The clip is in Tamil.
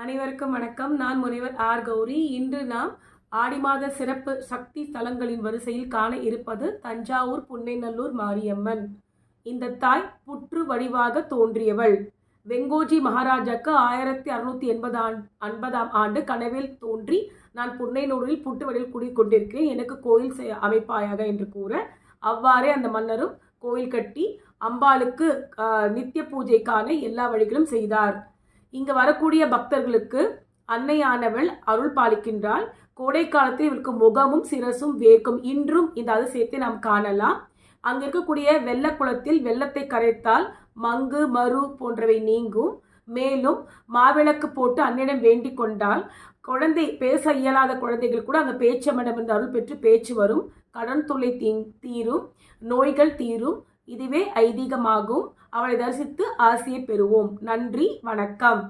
அனைவருக்கும் வணக்கம். நான் முனைவர் ஆர் கௌரி. இன்று நாம் ஆடி மாத சிறப்பு சக்தி ஸ்தலங்களின் வரிசையில் காண இருப்பது தஞ்சாவூர் புன்னைநல்லூர் மாரியம்மன். இந்த தாய் புற்று வடிவாக தோன்றியவள். வெங்கோஜி மகாராஜாக்கு 1680ஆம் ஆண்டு கனவில் தோன்றி, நான் புன்னைநல்லூரில் புற்று வடிவில் குடிக்கொண்டிருக்கிறேன், எனக்கு கோயில் அமைப்பாயாக என்று கூற, அவ்வாறே அந்த மன்னரும் கோயில் கட்டி அம்பாளுக்கு நித்திய பூஜைக்கான எல்லா வழிகளும் செய்தார். இங்கு வரக்கூடிய பக்தர்களுக்கு அன்னையானவள் அருள் பாலிக்கின்றாள். கோடை காலத்தில் இவருக்கு முகமும் சிரசும் வேர்க்கும். இன்றும் இந்த அதிசயத்தை நாம் காணலாம். அங்கு இருக்கக்கூடிய வெள்ள குளத்தில் வெள்ளத்தை கரைத்தால் மங்கு மறு போன்றவை நீங்கும். மேலும் மாவிளக்கு போட்டு அன்னையிடம் வேண்டிக் கொண்டால் குழந்தை பேச இயலாத குழந்தைகள் கூட அங்கே பேச்சமடம் என்று அருள் பெற்று பேச்சு வரும். கடன் தொல்லை தீரும், நோய்கள் தீரும். இதுவே ஐதீகமாகும். அவளை தரிசித்து ஆசியை பெறுவோம். நன்றி, வணக்கம்.